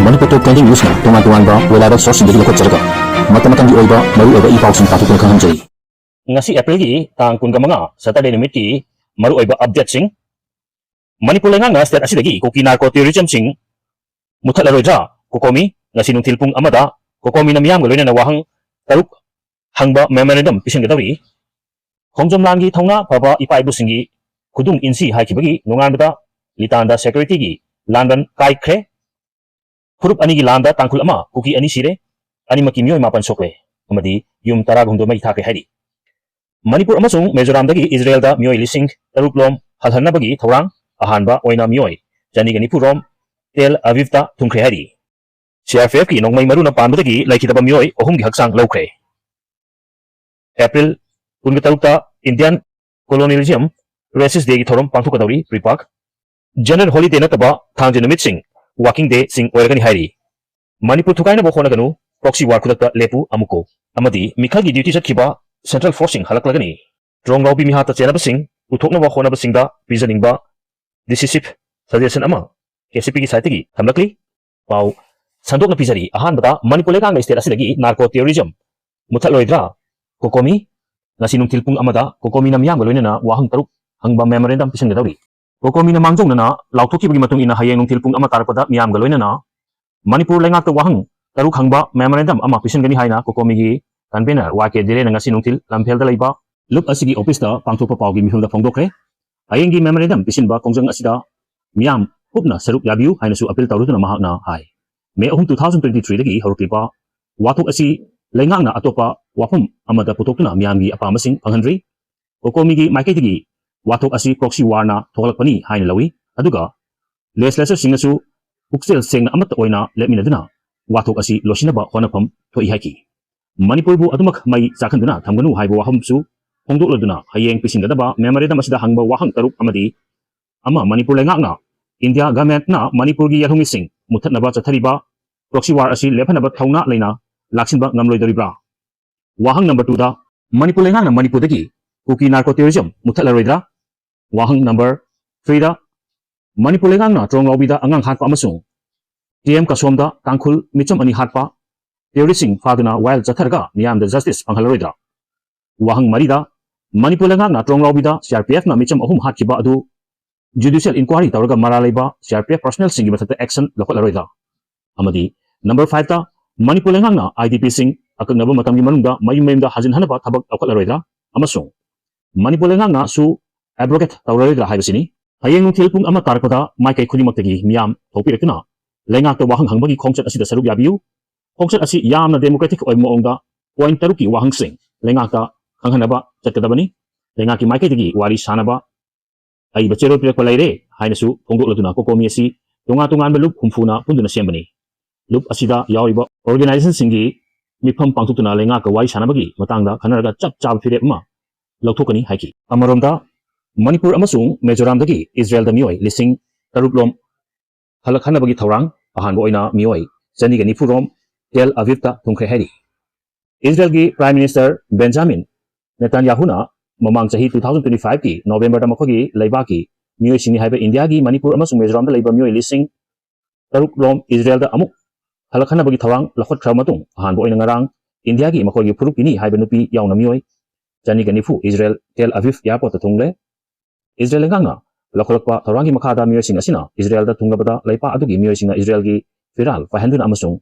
Manipur Top Trending News na tungan-tungan ba reliable source hindi ko tsarga. Mata-matang di oiba maru oiba ipaw sing tatukon kang hanjay. Ngasi April gi tang kun ka mga Saturday nimit ki maru oiba update sing Manipur lengang na state asidagi ko kinarko terrorism sing muthalarojra COCOMI ngasi nung tilpung amada COCOMI na miyam galoy na nawahang taruk hangba memorandum pisin gadawi Hongjom langi thonga paba ipaibu singi kudung insi haikibagi nunganbada litanda security gi landan kai kre Furup ani gi landa tangkul ama kuki ani sire ani maki miyoi mapan sokle amadi yum tara gungdo mai thakre hari Manipur amasung Mizoram dagi Israel da miyoi lising taruklom halhanna bagi thorang ahanba oina miyoi jani gani purom Tel Aviv ta thungkre hari CRPF ki nongmai maru na panbadagi laikitaba miyoi ohum gi haksang lokre April kunga tarukta Indian colonialism racist day gi thorom pangthukadauri pripak general holiday na taba thangje numit sing Walking day sing oiragani hairi Manipur thukaina bo khona ganu proxy war khudakta lepu amuko amadi mikhagi duty satkiba central forcing halaklagani strong lobby mi hata chena basing uthokna bo khona basingda reasoning ba decisive suggestion ama KCP ki site gi thamlakli pau sandokna pizari ahan bada Manipur lekang state asidagi narco terrorism muthalloidra COCOMI ngasi nung tilpung amada COCOMI na miyam galoina na wahang taruk hangba memorandum pisin gadawi COCOMI na mangjong na lautoki bagi matong ina hayeng nung tilpung ama tarpada miyam galoina na Manipur lengak ta wahang taruk hangba memorandum ama pisin gani hayna COCOMI gi convener wake dire na ngasi nung til lamphel da laiba lup asigi office da pangthopa pawgi mihum da phongdokre hayeng gi memorandum pisin ba kongjang asida miyam upna saruk yabiu hayna su appeal tawrutuna mahakna hai May 2023 dagi horuklipa wathok asi lengak na atopa wafum amada putokna miyam gi apamasing panghandri COCOMI gi maike digi wathok asi proxy war na thokalakpani haina lawi aduga legislature singasu uksel sengna amat oina lepminaduna wathok asi losinaba honapam thoi haiki Manipur bu adumak mai sakhanduna thamganu haibo wahamsu hongdokladuna hayeng pisingdaba memorandum asida hangba wahang taruk amadi ama Manipur lengakna India government na Manipur gi yathungi sing muthatnaba chathariba proxy war asi lephanaba thauna leina laksinba ngamloidoribra wahang number 2 da Manipur lengakna Manipur dagi kuki narco terrorism muthatlaroidra Wahang number 3 da Manipur lengang na trong lobby da angang hatpa amasung TM kasomda tangkhul micham ani hatpa terroristing faduna while jatharga miyam da justice panghalaroidra Wahang mari da Manipur lengang na trong lobby da CRPF na micham ahum hatkiba adu judicial inquiry tawraga maralaiba CRPF personnel singi matata action lokolaroidra amadi number 5 da Manipur lengang na IDP sing akagnaba matamgi manungda mayum da hajin hanaba thabak lokolaroidra amasung Manipur lengang na su abrogate tawraidra haibasini hayeng nung tilpung ama tarpada mai kai khunimaktagi miyam thopirekna lengak to wahang hangbagi khongchat asida saruk yabiu khongchat asi yamna democratic oi moongda point taruki wahang sing lengak ta khanghanaba chatkadabani lengaki mai kai digi wari sanaba ai bachero pirak palaire hainasu phongdokladuna COCOMI asi tunga belup humfuna punduna sembani lup asida yauriba organization singi mifam pangtutuna lengak ka wari sanabagi matangda khanaraga chap chap fire ma lauthokani haiki amaromda Manipur amasung Mizoram dagi Israel da miyoi lising taruklom halakhana bagi thorang ahanbo oina miyoi jani gani purom Tel Aviv ta thungkre hari Israel gi Prime Minister Benjamin Netanyahu na mamang chahi 2025 ki November da makhogi laibaki miyoi singni haiba India gi Manipur amasung Mizoram da laiba miyoi lising taruklom Israel da amuk halakhana bagi thorang lakhot khra matung ahanbo oina ngarang India gi makhogi puruk kini haiba nupi yauna miyoi jani gani fu Israel Tel Aviv airport ta thungle Israel lengangna lakholakpa thorangi makhada miyoi sing asina Israel da thunglabada laipa adugi miyoi singa Israel gi firal fahenduna amasung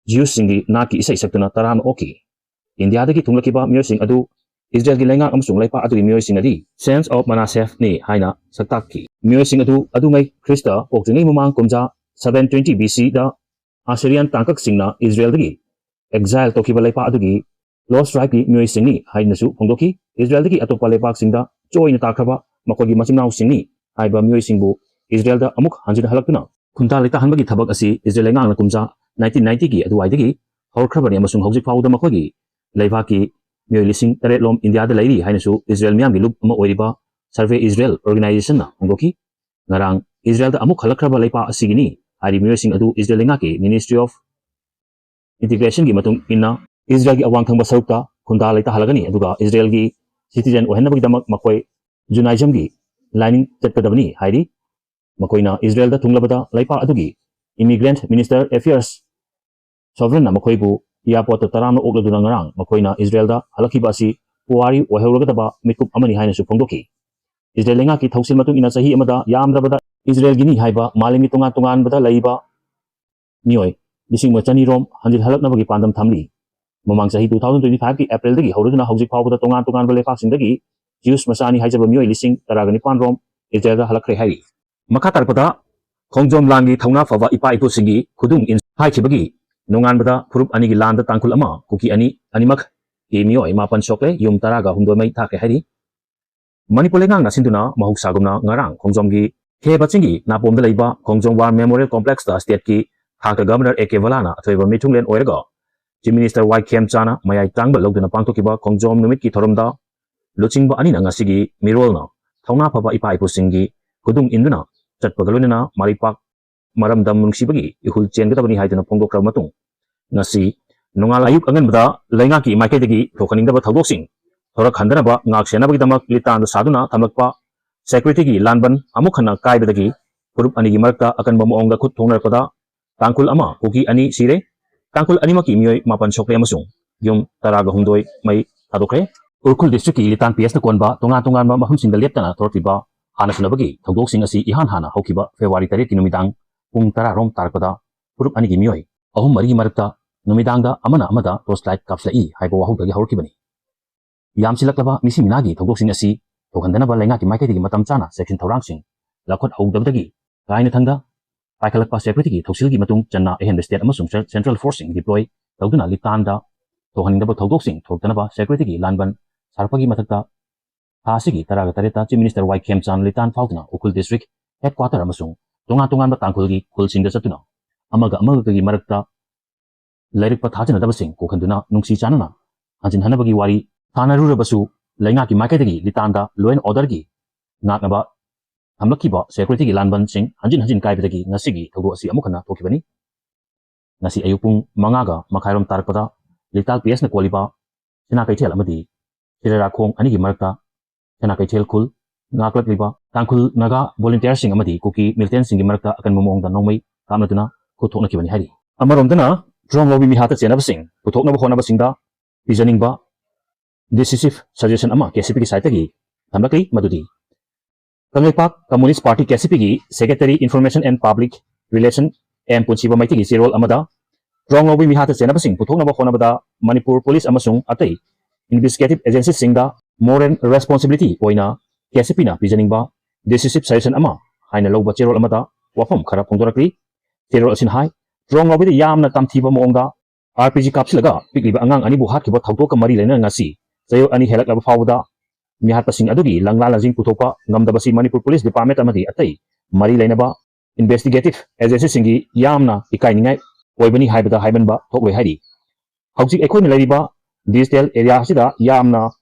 Jews singi naki isai saktuna taram oki India dagi thunglakiba miyoi sing adu Israel gi lengang amasung laipa adugi miyoi sing adi sense of Manasseh ni haina saktakki miyoi sing adu ngai Krista pokjingai mamang kumja 720 BC da Assyrian tangkak singna Israel dagi exile tokiba laipa adugi lost tribe gi miyoi sing ni hainasu phongdoki Israel dagi atopa laipak singda joina takraba makogi machimnau singni haiba miyoi singbu Israel da amuk hanjin halaktuna kunta leita hanbagi thabak asi Israel lengang na kumja 1990 gi aduai dagi horkhrabani amasung hojik fauda makogi leibaki miyoi lising tare lom India da lairi hainasu Israel miyam gi lup ama oiriba survey Israel organization na ongoki ngarang Israel da amuk halakhraba leipa asigini hari miyoi sing adu Israel lengaki Ministry of Integration gi matung inna Israel gi awang thangba sarukta kunta leita halagani aduga Israel gi citizen ohenabagi damak makoi Judaism gi lining chatkadabani hairi makoina Israel da thunglabada laipa adugi Immigrant Minister Affairs Sovereign Makoibu Airport Tarano Ogladuna Ngarang Makoina Israel da Halakibasi Puari Waherogadaba Mikup Amani Hina Supondoki Israel Lengaki Tausil Matung in a Sahi Amada Yamdabada Israel Gini Haiba Malimi Tungan Bada Laiba Nioi Dishing Machani Rom Hanjil Halak Navagi Pandam Tamli Mamang Sahi 2025 ki April dagi Horuna Housing Power Tungan Balefaxing dagi Jews Masani Hajab Mio Lising Taragani Pandrom Israel Halakre Hari Makatar Pada Kongjom Langi Tauna Fava Ipa Ipu Singi Kudung in Haikibagi Nungan Bada Purup Anigi Land Tankul Ama Kuki Animak Mio Mapan Shokle Yum Taraga Humdomai Take Hari Manipulengang Nasinduna Mahuk Sagumna Ngarang Kongjomgi He Batsingi Napom Laiba Kongjom War Memorial Complex da State ki Haka Governor Eke Valana Atweva Mitunglen Oerga Chief Minister Y Kem Chana Mayai Tangba Logduna Pangtokiba Kongjom Numit ki Thoromda Luchingba Anina Ngasigi Mirolna Tauna Papa Ipa Ipu Singi Kudung Induna Chatpagalunina Maripak Maramdam Nungsibagi Ihul Chengatabani Haidana Pongo Kramatung Ngasi Nungal Ayuk Angan Bada Laingaki Maiketagi Tokaningaba Taudoksing Thorak Handanaba Ngak Senabagidamak Litan Saduna Tamlakpa Security ki Lanban Amukhana Kaibadagi Purup Anigi Marka Akan Bamuonga Kut Thongnarpada Tangkul Ama Kuki Ani Sire Tangkul Animaki Mioi Mapan Sokle Amasung Yum Taraga Humdoi Mai Tadokre Urkul District ki Litan PS na Konba Tungan Mahum Singal Leptana Tortiba Hana Sunabagi Taudoksing Asi Ihan Hana Hokiba February 30 Numidang Pung Tara Rom Tarpada Purup Anigi Mioi Ahum Marigi Marka Numidangda Amada Toslight Kapslai Haibo Wahudagi Horkibani Yam Silaklaba Misi Minagi Taudoksing Asi Tokandanaba Laingaki Maiketigi Matam Chana Section Thorangsing Lakot Haudabdagi Kaina Thanga Paikalakpa Security Tosilgi Matung Channa Ehen State Amasung Central Forcing deploy Tauduna Litanda Tohanindaba Taudoksing Tokanaba Security Lanban Sarpagi Matakta Hasigi Taraga Tareta Chief Minister Y Kem Chan Litan Fautuna Ukul District Headquarter Amasung Tungan Batangkulgi Kulsing Satuna Amagagi Marakta Lyric Pathajan Dabasing Kokanduna Nungsi Chanana Hanjin Hanabagi Wari Tana Rurabasu Laingaki Maiketagi Litanda Law and Order gi Nakaba Hamlakiba Security Lanban Sing Hanjin Kaibadagi Nasigi Togosi Amukana Tokibani Nasi Ayupung Mangaga Makairam Tarpada Lital PS na Kwaliba Sinakaitel Amadi Sirara Kong Anigi Marta Sinakaitel Kul Naklak Liba Tankul Naga Volunteer Sing Amadi Kuki Militant Sing Marta Akan Mumong da Nomai Kamnatuna Kutok Nakibani Hari Amaromdana Drong Lobby Mihata Chenab Sing Kutok Nabahona Basinda Pisaning Ba Decisive Suggestion Ama KCP ki site gi Hamlakli Madudi Kangaipak Communist Party KCP gi Secretary Information and Public Relation M Punchiba Maiti gi Sirol Amada Drong Lobby Mihata Chenabasing Puthoknaba Khonabada Manipur Police amasung Atai Investigative Agencies Singda Moral Responsibility Oina KCP na Pijaningba Decisive Suggestion Ama Haina Loba Chirol Amada Wafam Khara Phongdorakli Chirol Asin Hai Drong Lobby Yamna Tamthiba Moonga RPG Kapsilaga Pikliba Angang Anibu Hatkiba Thautoka Mari Lena Ngasi Sayo Ani Helak Laba Fawda Mihat Pasing Adugi Langla Lazing Putopa Ngamdabasi Manipur Police Department Amadi Atai Mari Lainaba Investigative Agency Singi Yamna Ikainingai Oibani Haibada Haibanba Tokwe Hari Housing Ecoin Lariba Digital Area Sida Yamna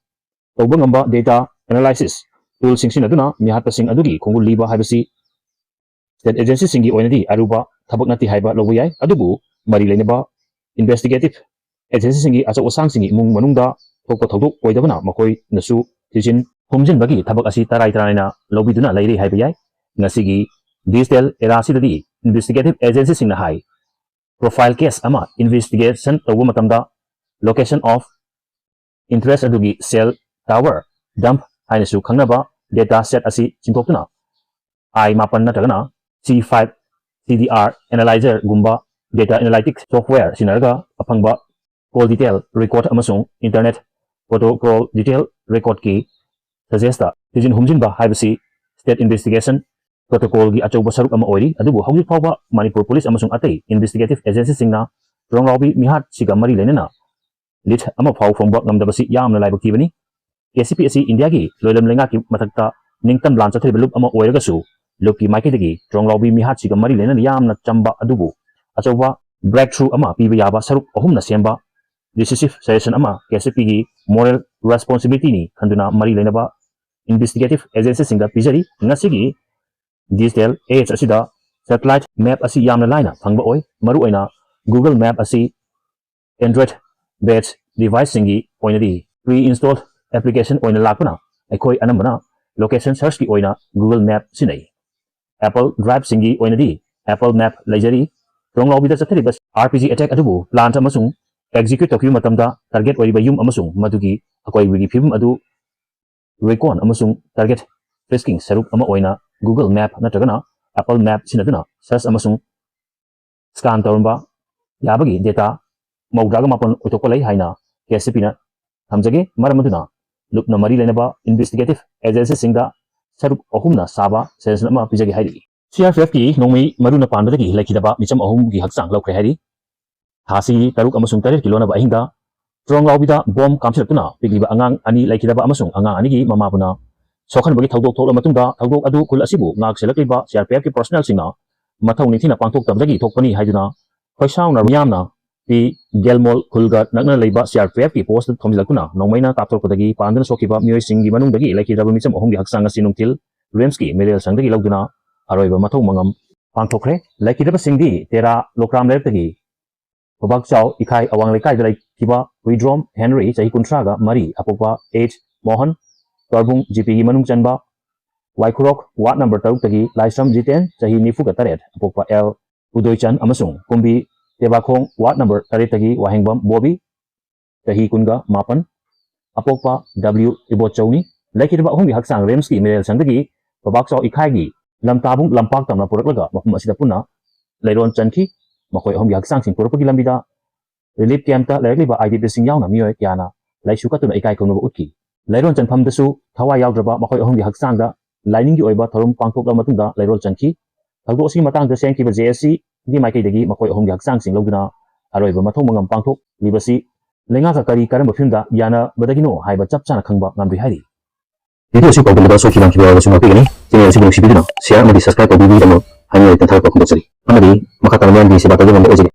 Tobangamba Data Analysis Tool Singsin Aduna Mihat Pasing Adugi Kongul Liba Haibasi State Agency Singi Oinadi Aruba Tabaknati Haiba Lowayai Adubu Mari Lainaba Investigative Agency Singi Aso Osang Singi Mung Manungda Tokpa Toduk Oidabana Makoi Nasu Tijin Humjin Bagi Tabak Asi Tarai Tarana Lobiduna Lady Haibayai Nasigi Digital Era Sidadi Investigative Agency Sing High Profile Case Ama Investigation Matamda Location of Interest Adugi Cell Tower Dump Hainasu Kangnaba Data Set Asi Chintokuna I Mapan Natagana C5 CDR Analyzer Gumba Data Analytics Software Sinarga Apangba Call Detail Record Amasung Internet Protocol Detail Record Key Suggesta Tijin Humjinba Haibasi State Investigation Protocol Gi Achoba Saruk Ama Oiri Adubu Hauji Pawba Manipur Police Amasung Atai Investigative Agency Singna Ronglaubi Mihat Siga Mari Lenena Lit Ama Pau Fomba Ngamdabasi Yamna Laibak Tibani KCP Asi India Gi Loilam Lengaki Matakta Ningtam Lancha Tribelup Ama Oiragasu Luki Maikidagi Ronglaubi Mihat Siga Mari Lena Yamna Chamba Adubu Achoba Breakthrough Ama Pibiyaba Saruk Ohumna Semba Decisive Suggestion Ama KCP Gi Moral Responsibility ni Kanduna Mari Lenaba Investigative Agency Singda Pijari Ngasigi Digital Age Asida Satellite Map Asi Yamna Laina Phangba Oi Maru Oina Google Map Asi Android based device Singi Oinadi Pre-installed application Oina Lakuna Ekoi Anambana Location Search Ki Oina Google Map Sinai Apple Drive Singi Oinadi Apple Map Lajari ꯇ꯭ꯔꯣꯡꯂꯥꯎꯕꯤꯗ ꯆꯠꯊꯔꯤꯕ RPG attack ꯑꯗꯨꯕꯨ plan ꯑꯃꯁꯨꯡ execute ꯇꯧꯈꯤꯕ ꯃꯇꯝꯗ target ꯑꯣꯏꯔꯤꯕ ꯌꯨꯝ ꯑꯃꯁꯨꯡ ꯃꯗꯨꯒꯤ ꯑꯀꯣꯏꯕꯒꯤ ꯐꯤꯕꯝ ꯑꯗꯨ ꯔꯦꯀꯣꯟ ꯑꯃꯁꯨꯡ ꯇꯥꯔꯒꯦꯠ ꯐ꯭ꯔꯤꯁꯀꯤꯡ ꯁꯔꯨꯛ ꯑꯃ ꯑꯣꯏꯅ Google Map ꯅꯠꯇ꯭ꯔꯒꯅ Apple Map ꯁꯤꯖꯤꯟꯅꯗꯨꯅ ꯁꯔꯆ ꯑꯃꯁꯨꯡ ꯁ꯭ꯀꯥꯟ ꯇꯧꯔꯝꯕ ꯌꯥꯕꯒꯤ ꯗꯦꯇꯥ 94 ꯑꯣꯏꯊꯣꯛꯄ ꯂꯩ ꯍꯥꯏꯅ KCPꯅ ꯊꯝꯖꯒꯦ ꯃꯔꯝ ꯑꯗꯨꯅ ꯂꯨꯞꯅ ꯃꯔꯤ ꯂꯩꯅꯕ ꯏꯟꯚꯦꯁꯇꯤꯒꯦꯇꯤꯚ ꯑꯦꯖꯦꯟꯁꯤꯁꯤꯡꯗ ꯁꯔꯨꯛ ꯑꯍꯨꯝꯅ ꯁꯥꯕ ꯁꯖꯦꯁꯟ ꯑꯃ ꯄꯤꯖꯒꯦ ꯍꯥꯏꯔꯤ CRPFꯀꯤ ꯅꯣꯡꯃꯩ ꯃꯔꯨꯅ ꯄꯥꯟꯕꯗꯒꯤ ꯂꯩꯈꯤꯗꯕ ꯃꯤꯆꯝ ꯑꯍꯨꯝꯒꯤ ꯍꯛꯆꯥꯡ ꯂꯧꯈ꯭ꯔꯦ ꯍꯥꯏꯔꯤ ꯊꯥꯁꯤ 6 ꯑꯃꯁꯨꯡ 8ꯀꯤ ꯂꯣꯟꯅꯕ ꯑꯍꯤꯡꯗ ꯇ꯭ꯔꯣꯡꯂꯥꯎꯕꯤꯗ ꯕꯣꯝ ꯀꯥꯞꯁꯤꯜꯂꯛꯇꯨꯅ ꯄꯤꯛꯂꯤꯕ ꯑꯉꯥꯡ ꯑꯅꯤ ꯂꯩꯈꯤꯗꯕ ꯑꯃꯁꯨꯡ ꯑꯉꯥꯡ ꯑꯅꯤꯒꯤ ꯃꯃꯥꯕꯨꯅ ꯁꯣꯛꯍꯟꯕꯒꯤ ꯊꯧꯗꯣꯛ ꯊꯣꯛꯂꯕ ꯃꯇꯨꯡꯗ ꯊꯧꯗꯣꯛ ꯑꯗꯨ ꯈꯨꯜ ꯑꯁꯤꯕꯨ ꯉꯥꯛꯁꯦꯜꯂꯛꯂꯤꯕ CRPFꯀꯤ ꯄꯔꯁꯣꯅꯦꯜꯁꯤꯡꯅ ꯃꯊꯧ ꯅꯤꯡꯊꯤꯅ ꯄꯥꯡꯊꯣꯛꯇꯕꯗꯒꯤ ꯊꯣꯛꯄꯅꯤ ꯍꯥꯏꯗꯨꯅ ꯈꯣꯏꯁꯥꯎꯅꯔꯕ ꯃꯤꯌꯥꯝꯅ ꯄꯤ ꯒꯦꯜꯃꯣꯜ ꯈꯨꯜꯒ ꯅꯛꯅ ꯂꯩꯕ CRPFꯀꯤ ꯄꯣꯁꯇ ꯊꯣꯝꯖꯤꯜꯂꯛꯇꯨꯅ ꯅꯣꯡꯃꯩꯅ ꯀꯥꯞꯊꯣꯔꯛꯄꯗꯒꯤ ꯄꯥꯟꯗꯨꯅ ꯁꯣꯛꯈꯤꯕ ꯃꯤꯑꯣꯏꯁꯤꯡꯒꯤ ꯃꯅꯨꯡꯗꯒꯤ ꯂꯩꯈꯤꯗ꯭ꯔꯕ ꯃꯤꯆꯝ ꯑꯍꯨꯝꯒꯤ ꯍꯛꯆꯥꯡ ꯑꯁꯤ ꯅꯨꯡꯊꯤꯜ ꯔꯤꯝꯁꯀꯤ ꯃꯤꯔꯦꯜ ꯁꯪꯗꯒꯤ ꯂꯧꯗꯨꯅ ꯑꯔꯣꯏꯕ ꯃꯊꯧ ꯃꯉꯝ ꯄꯥꯡꯊꯣꯛꯈ꯭ꯔꯦ ꯂꯩꯈꯤꯗꯕꯁꯤꯡꯗꯤ ꯇꯦꯔꯥ ꯂꯣꯀ꯭ꯔꯥꯝ ꯂꯩꯔꯛꯇꯒꯤ ꯕꯕꯥꯛꯆꯥꯎ ꯏꯈꯥꯏ ꯑꯋꯥꯡ ꯂꯩꯀꯥꯏꯗ ꯂꯩꯈꯤꯕ ꯍꯨꯏꯗ꯭ꯔꯣꯝ ꯍꯦꯅꯔꯤ ꯆꯍꯤ 30 ꯑꯄꯣꯛꯄ H ꯃꯣꯍꯟ ꯇꯣꯔꯕꯨꯡ GPꯒꯤ ꯃꯅꯨꯡ ꯆꯟꯕ ꯋꯥꯏꯈꯨꯔꯣꯛ ꯋꯥꯔꯗ ꯅꯝꯕꯔ 6ꯇꯒꯤ ꯂꯥꯏꯁ꯭ꯔꯝ Jiten ꯆꯍꯤ 98 ꯑꯄꯣꯛꯄ L ꯎꯗꯣꯏꯆꯟ ꯑꯃꯁꯨꯡ ꯀꯨꯝꯕꯤ ꯇꯦꯕꯥꯈꯣꯡ ꯋꯥꯔꯗ ꯅꯝꯕꯔ 8ꯇꯒꯤ ꯋꯥꯍꯦꯡꯕꯝ ꯕꯣꯕꯤ ꯆꯍꯤ 18 ꯑꯄꯣꯛꯄ W ꯏꯕꯣꯆꯧꯅꯤ ꯂꯩꯈꯤꯗꯕ ꯑꯍꯨꯝꯒꯤ ꯍꯛꯆꯥꯡ ꯔꯤꯝꯁꯀꯤ ꯃꯤꯔꯦꯜ ꯁꯪꯗꯒꯤ ꯕꯕꯥꯛꯆꯥꯎ ꯏꯈꯥꯏꯒꯤ ꯂꯝꯇꯥꯕꯨꯡ ꯂꯝꯄꯥꯛ ꯇꯝꯅ ꯄꯨꯔꯛꯂꯒ ꯃꯐꯝ ꯑꯁꯤꯗ ꯄꯨꯟꯅ ꯂꯩꯔꯣꯟ ꯆꯟꯈꯤ ꯃꯈꯣꯏ ꯑꯍꯨꯝꯒꯤ ꯍꯛꯆꯥꯡꯁꯤꯡ ꯄꯨꯔꯛꯄꯒꯤ ꯂꯝꯕꯤꯗ ꯔꯤꯂꯤꯐ ꯀꯦꯝꯞꯇ ꯂꯩꯔꯛꯂꯤꯕ IDPꯁꯤꯡ ꯌꯥꯎꯅ ꯃꯤꯑꯣꯏ ꯀꯌꯥꯅ ꯂꯩꯁꯨ ꯀꯠꯇꯨꯅ ꯏꯀꯥꯏ ꯈꯨꯝꯅꯕ ꯎꯠꯈꯤ ꯂꯩꯔꯣꯟ ꯆꯟꯐꯝꯗꯁꯨ ꯊꯋꯥꯏ ꯌꯥꯎꯗ꯭ꯔꯕ ꯃꯈꯣꯏ ꯑꯍꯨꯝꯒꯤ ꯍꯛꯆꯥꯡꯗ ꯂꯥꯏꯅꯤꯡꯒꯤ ꯑꯣꯏꯕ ꯊꯧꯔꯝ ꯄꯥꯡꯊꯣꯛꯂꯕ ꯃꯇꯨꯡꯗ ꯂꯩꯔꯣꯜ ꯆꯟꯈꯤ ꯊꯧꯗꯣꯛ ꯑꯁꯤꯒꯤ ꯃꯇꯥꯡꯗ ꯁꯦꯝꯈꯤꯕ JSCꯒꯤ ꯃꯥꯏꯀꯩꯗꯒꯤ ꯃꯈꯣꯏ ꯑꯍꯨꯝꯒꯤ ꯍꯛꯆꯥꯡꯁꯤꯡ ꯂꯧꯗꯨꯅ ꯑꯔꯣꯏꯕ ꯃꯊꯧ ꯃꯉꯝ ꯄꯥꯡꯊꯣꯛꯂꯤꯕꯁꯤ ꯂꯩꯉꯥꯛꯀ ꯀꯔꯝꯕ ꯐꯤꯚꯝꯗ ꯌꯥꯅꯕꯗꯒꯤꯅꯣ ꯍꯥꯏꯕ ꯆꯞ ꯆꯥꯅ ꯈꯪꯕ ꯉꯝꯗ꯭ꯔꯤ ꯍꯥꯏꯔꯤ ꯚꯤꯗꯤꯑꯣ ꯑꯁꯤ ꯄꯥꯎꯗꯝꯕꯗ ꯁꯣꯏꯈꯤꯕ ꯂꯥꯟꯈꯤꯕ ꯌꯥꯎꯔꯕꯁꯨ ꯉꯥꯛꯄꯤꯒꯅꯤ ꯆꯦꯅꯦꯜ ꯑꯁꯤꯕꯨ ꯅꯨꯡꯁꯤꯕꯤꯗꯨꯅ ꯁꯦꯌꯔ ꯑꯃꯗꯤ ꯁꯕꯁꯀ꯭ꯔꯥꯏꯕ ꯇꯧꯕꯤꯕꯒꯤꯗꯃꯛ ꯍꯥꯏꯅ ꯇꯦꯟꯊꯥꯔꯛꯄ ꯐꯣꯡꯗꯣꯛꯆꯔꯤ ꯑꯃꯗꯤ ꯃꯈꯥ ꯇꯥꯕ ꯃꯤꯌꯥꯝꯒꯤ ꯁꯦꯕꯥ ꯇꯧꯕ ꯉꯝꯕ ꯑꯣꯏꯖꯒꯦ